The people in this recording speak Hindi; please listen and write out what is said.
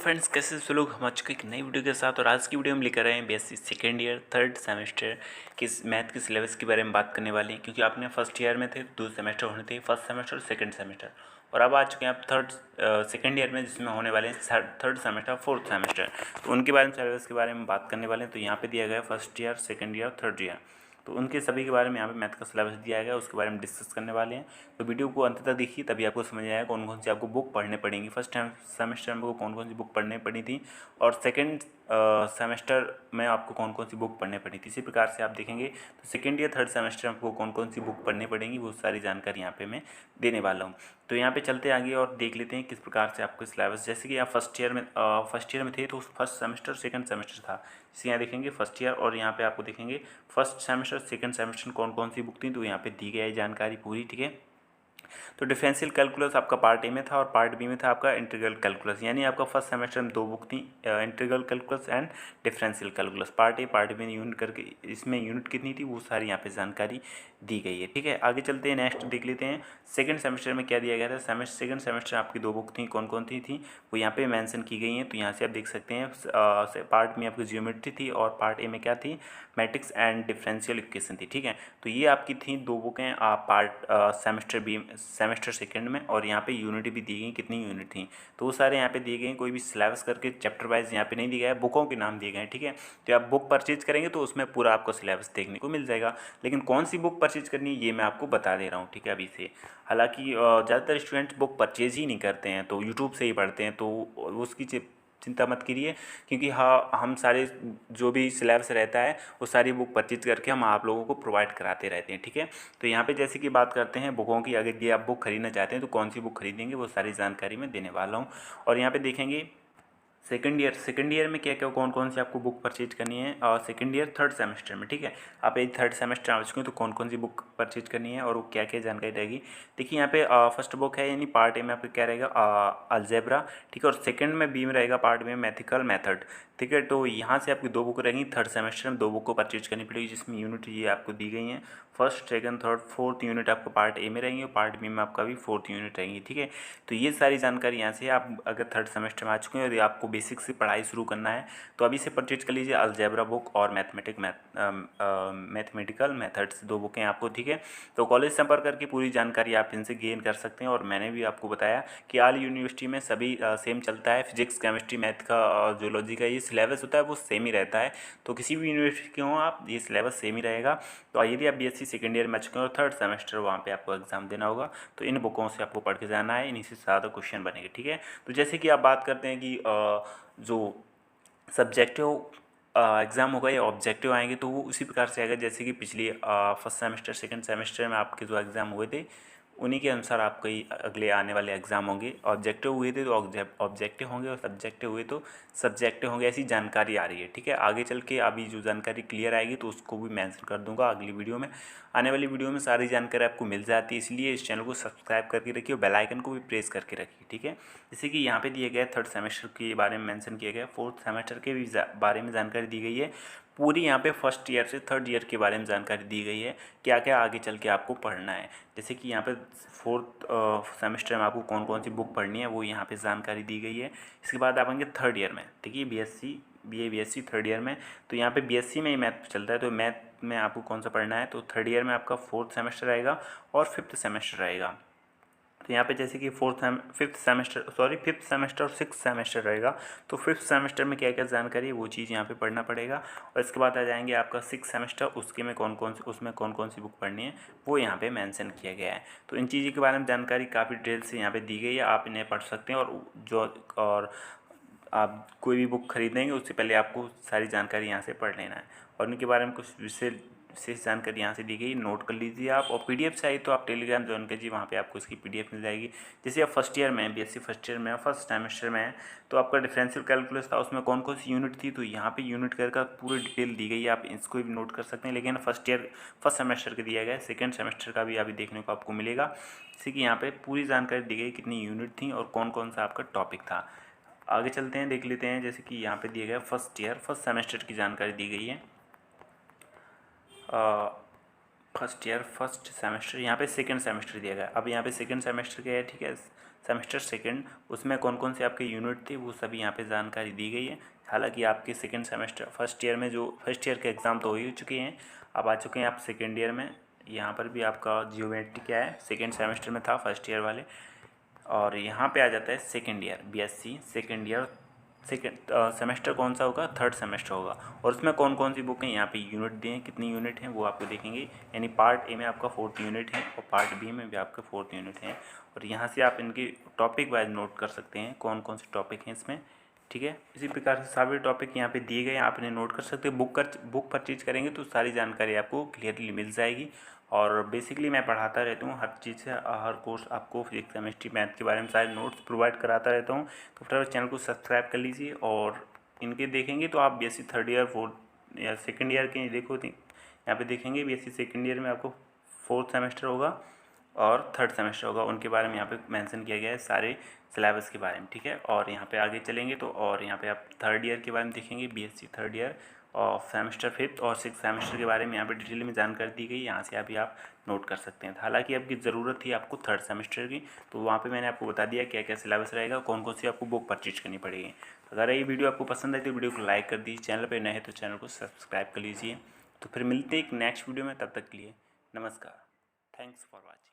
फ्रेंड्स, कैसे सब लोग। हम आ चुके एक नई वीडियो के साथ और आज की वीडियो में लेकर आए हैं BSc second year third semester के मैथ के सिलेबस के बारे में बात करने वाले हैं। क्योंकि आपने फर्स्ट ईयर में थे, 2 सेमेस्टर होने थे, फर्स्ट सेमेस्टर और सेकंड सेमेस्टर, और अब आ चुके हैं आप सेकेंड ईयर में, जिसमें होने वाले हैं थर्ड सेमेस्टर फोर्थ सेमेस्टर। तो उनके बारे में, सिलेबस के बारे में बात करने वाले हैं। तो यहाँ पे दिया गया है first year, second year, third year, तो उनके सभी के बारे में यहाँ पे मैथ का सिलेबस दिया गया है, उसके बारे में डिस्कस करने वाले हैं। तो वीडियो को अंत तक देखिए, तभी आपको समझ आएगा कौन कौन सी आपको बुक पढ़ने पड़ेंगी। फर्स्ट सेमेस्टर में आपको कौन कौन सी बुक पढ़ने पड़ी थी और सेकंड सेमेस्टर में आपको कौन कौन सी बुक पढ़ने पड़ी थी। इसी प्रकार से आप देखेंगे तो सेकंड या थर्ड सेमेस्टर में आपको कौन कौन सी बुक पढ़नी पड़ेंगी, वो सारी जानकारी यहाँ पे मैं देने वाला हूँ। तो यहाँ पे चलते आगे और देख लेते हैं किस प्रकार से आपको सिलेबस, जैसे कि आप फर्स्ट ईयर में थे तो फर्स्ट सेमेस्टर सेकंड सेमेस्टर था। जैसे यहाँ देखेंगे फर्स्ट ईयर, और यहाँ पे आपको देखेंगे फर्स्ट सेमेस्टर सेकंड सेमेस्टर कौन कौन सी बुक थी, तो यहाँ पे दी गई है जानकारी पूरी, ठीक है। तो डिफरेंशियल कैलकुलस आपका पार्ट ए में था और पार्ट बी में था आपका इंटीग्रल कैलकुलस। यानी आपका फर्स्ट सेमेस्टर में 2 बुक थी, integral calculus and differential calculus. Part A part B unit करके, इसमें यूनिट कितनी थी वो सारी यहाँ पे जानकारी दी गई है, ठीक है। आगे चलते हैं, नेक्स्ट देख लेते हैं सेकंड सेमेस्टर में क्या दिया गया था। सेकंड सेमेस्टर आपकी 2 बुक थी, कौन कौन थी वो यहाँ पे मेंशन की गई हैं। तो यहाँ से आप देख सकते हैं पार्ट में आपकी जियोमेट्री थी और पार्ट ए में क्या थी, मैट्रिक्स एंड डिफरेंशियल इक्वेशन थी, ठीक है। तो ये आपकी थी 2 बुकें पार्ट सेमेस्टर सेकंड में, और यहाँ पे यूनिट भी दी गई, कितनी यूनिट थी तो वो सारे यहाँ पे दिए गए। कोई भी सिलेबस करके चैप्टर वाइज यहाँ पे नहीं दिया गया है, बुकों के नाम दिए गए हैं, ठीक है। तो आप बुक परचेज करेंगे तो उसमें पूरा आपको सिलेबस देखने को मिल जाएगा। लेकिन कौन सी बुक परचेज करनी है ये मैं आपको बता दे रहा हूँ, ठीक है, अभी से। हालांकि ज़्यादातर स्टूडेंट्स बुक परचेज ही नहीं करते हैं, तो यूट्यूब से ही पढ़ते हैं, तो उसकी चिंता मत करिए। क्योंकि हाँ, हम सारे जो भी सिलेबस रहता है वो सारी बुक परचेज करके हम आप लोगों को प्रोवाइड कराते रहते हैं, ठीक है। तो यहाँ पे जैसे कि बात करते हैं बुकों की, अगर ये आप बुक खरीदना चाहते हैं तो कौन सी बुक खरीदेंगे वो सारी जानकारी मैं देने वाला हूँ। और यहाँ पे देखेंगे सेकंड ईयर में क्या क्या कौन कौन सी आपको बुक परचेज करनी है, और सेकंड ईयर थर्ड सेमेस्टर में, ठीक है। आप यदि थर्ड सेमेस्टर आ चुके हैं तो कौन कौन सी बुक परचेज करनी है और वो क्या क्या जानकारी रहेगी। देखिए यहाँ पे फर्स्ट बुक है, यानी पार्ट ए में आपका क्या रहेगा, अलजेब्रा, ठीक है। और सेकंड में बी में रहेगा पार्ट में मैथिकल मेथड, ठीक है। तो यहाँ से आपकी 2 बुक रहेंगी। थर्ड सेमेस्टर में 2 बुक को परचेज करनी पड़ेगी, जिसमें यूनिट ये आपको दी गई हैं। First second third fourth unit आपको पार्ट ए में रहेंगी और पार्ट बी में आपका भी फोर्थ यूनिट रहेंगी, ठीक है। तो ये सारी जानकारी यहाँ से, आप अगर थर्ड सेमेस्टर में आ चुके हैं और आपको बेसिक से पढ़ाई शुरू करना है तो अभी से परचेज कर लीजिए अलजेब्रा बुक और मैथमेटिकल मेथड्स, 2 बुकें आपको, ठीक है। तो कॉलेज संपर्क करके पूरी जानकारी आप इनसे गेन कर सकते हैं। और मैंने भी आपको बताया कि आल यूनिवर्सिटी में सभी सेम चलता है, फिजिक्स केमिस्ट्री मैथ का और जूलॉजी का ये सिलेबस होता है वो सेम ही रहता है। तो किसी भी यूनिवर्सिटी के हों आप, ये सिलेबस सेम ही रहेगा। तो यदि आप बीएससी सेकेंड ईयर में आ चुके हैं और थर्ड सेमेस्टर वहाँ पे आपको एग्जाम देना होगा, तो इन बुकों से आपको पढ़ के जाना है, इन्हीं से ज़्यादा क्वेश्चन बनेंगे, ठीक है। तो जैसे कि आप बात करते हैं कि जो सब्जेक्टिव एग्ज़ाम होगा या ऑब्जेक्टिव आएंगे, तो वो उसी प्रकार से आएगा जैसे कि पिछली फर्स्ट सेमेस्टर सेकंड सेमेस्टर में आपके जो एग्ज़ाम हुए थे उन्हीं के अनुसार आपको ही अगले आने वाले एग्ज़ाम होंगे। ऑब्जेक्टिव हुए थे तो ऑब्जेक्टिव होंगे, और सब्जेक्टिव हुए तो सब्जेक्टिव होंगे, ऐसी जानकारी आ रही है, ठीक है। आगे चल के अभी जो जानकारी क्लियर आएगी तो उसको भी मेंशन कर दूंगा अगली वीडियो में। आने वाली वीडियो में सारी जानकारी आपको मिल जाती है, इसलिए इस चैनल को सब्सक्राइब करके रखिए और बेल आइकन को भी प्रेस करके रखिए, ठीक है। जैसे कि यहाँ पे दिए गए थर्ड सेमेस्टर के बारे में मेंशन किया गया, फोर्थ सेमेस्टर के भी बारे में जानकारी दी गई है पूरी। यहाँ पे फर्स्ट ईयर से थर्ड ईयर के बारे में जानकारी दी गई है, क्या क्या आगे चल के आपको पढ़ना है। जैसे कि यहाँ पे फोर्थ सेमेस्टर में आपको कौन कौन सी बुक पढ़नी है वो यहाँ पे जानकारी दी गई है। इसके बाद आप आएंगे थर्ड ईयर में, देखिए बीएससी थर्ड ईयर में, तो यहाँ पे बीएससी में ही मैथ चलता है, तो मैथ में आपको कौन सा पढ़ना है, तो थर्ड ईयर में आपका फोर्थ सेमेस्टर रहेगा और फिफ्थ सेमेस्टर रहेगा। तो यहाँ पे जैसे कि फिफ्थ सेमेस्टर और सिक्स सेमेस्टर रहेगा, तो फिफ्थ सेमेस्टर में क्या क्या जानकारी है वो चीज़ यहाँ पे पढ़ना पड़ेगा। और इसके बाद आ जाएंगे आपका सिक्स सेमेस्टर, उसमें कौन कौन सी बुक पढ़नी है वो यहाँ पे मेंशन किया गया है। तो इन चीज़ों के बारे में जानकारी काफ़ी डिटेल से यहाँ पे दी गई है, आप इन्हें पढ़ सकते हैं। और आप कोई भी बुक खरीदेंगे उससे पहले आपको सारी जानकारी यहाँ से पढ़ लेना है, और उनके बारे में कुछ विशेष जानकारी यहाँ से दी गई, नोट कर लीजिए आप। और पीडीएफ चाहिए तो आप टेलीग्राम ज्वाइन कीजिए, वहाँ पे आपको इसकी पीडीएफ मिल जाएगी। जैसे आप फर्स्ट ईयर में बीएससी फर्स्ट ईयर में फर्स्ट सेमेस्टर में है, तो आपका डिफरेंशियल कैलकुलस था, उसमें कौन कौन सी यूनिट थी, तो यहाँ पे यूनिट का पूरी डिटेल दी गई है, आप इसको भी नोट कर सकते हैं। लेकिन फर्स्ट सेमेस्टर का दिया गया है, सेकेंड सेमेस्टर का भी अभी देखने को आपको मिलेगा। जैसे कि यहाँ पे पूरी जानकारी दी गई, कितनी यूनिट थी और कौन कौन सा आपका टॉपिक था। आगे चलते हैं, देख लेते हैं। जैसे कि यहाँ पे दिया गया फर्स्ट सेमेस्टर की जानकारी दी गई है। फर्स्ट ईयर फर्स्ट सेमेस्टर, यहाँ पे सेकंड सेमेस्टर दिया गया। अब यहाँ पे सेकंड सेमेस्टर क्या है, ठीक है, सेमेस्टर सेकंड, उसमें कौन कौन से आपके यूनिट थे वो सभी यहाँ पे जानकारी दी गई है। हालांकि आपके सेकंड सेमेस्टर फर्स्ट ईयर में जो फर्स्ट ईयर के एग्ज़ाम तो हो ही चुके हैं, अब आ चुके हैं आप सेकेंड ईयर में। यहाँ पर भी आपका जियोमेट्री क्या है, सेकेंड सेमेस्टर में था फर्स्ट ईयर वाले। और यहाँ पे आ जाता है second year BSc second year, second semester कौन सा होगा, थर्ड सेमेस्टर होगा। और उसमें कौन कौन सी बुक हैं, यहाँ पे यूनिट दिए हैं, कितनी यूनिट हैं वो आपको देखेंगे। यानी पार्ट ए में आपका 4th यूनिट है और पार्ट बी में भी आपका 4th यूनिट है। और यहाँ से आप इनकी टॉपिक वाइज नोट कर सकते हैं कौन कौन से टॉपिक हैं इसमें, ठीक है। इसी प्रकार से सारे टॉपिक यहाँ पे दिए गए हैं, आप इन्हें नोट कर सकते हैं। बुक परचेज करेंगे तो सारी जानकारी आपको क्लियरली मिल जाएगी। और बेसिकली मैं पढ़ाता रहता हूँ हर चीज़ से, हर कोर्स आपको फिजिक्स केमिस्ट्री मैथ के बारे में सारे नोट्स प्रोवाइड कराता रहता हूँ। तो फटाफट चैनल को सब्सक्राइब कर लीजिए। और इनके देखेंगे तो आप बीएससी थर्ड ईयर फोर्थ या सेकेंड ईयर के देखो, यहाँ पे देखेंगे बीएससी सेकेंड ईयर में आपको 4th सेमेस्टर होगा और थर्ड सेमेस्टर होगा, उनके बारे में यहाँ पे मेंशन किया गया है सारे सिलेबस के बारे में, ठीक है। और यहाँ पे आगे चलेंगे तो और यहाँ पे आप थर्ड ईयर के बारे में देखेंगे, बीएससी थर्ड ईयर और सेमेस्टर 5th और 6th सेमेस्टर के बारे में यहाँ पे डिटेल में जानकारी दी गई। यहाँ से अभी आप नोट कर सकते हैं। हालांकि आपकी ज़रूरत थी आपको थर्ड सेमेस्टर की, तो वहाँ पे मैंने आपको बता दिया क्या क्या सिलेबस रहेगा, कौन कौन सी आपको बुक परचेज करनी पड़ेगी। अगर ये वीडियो आपको पसंद आए तो वीडियो को लाइक कर दीजिए, चैनल पर नए हैं तो चैनल को सब्सक्राइब कर लीजिए। तो फिर मिलते हैं एक नेक्स्ट वीडियो में, तब तक के लिए नमस्कार, थैंक्स फॉर वॉचिंग।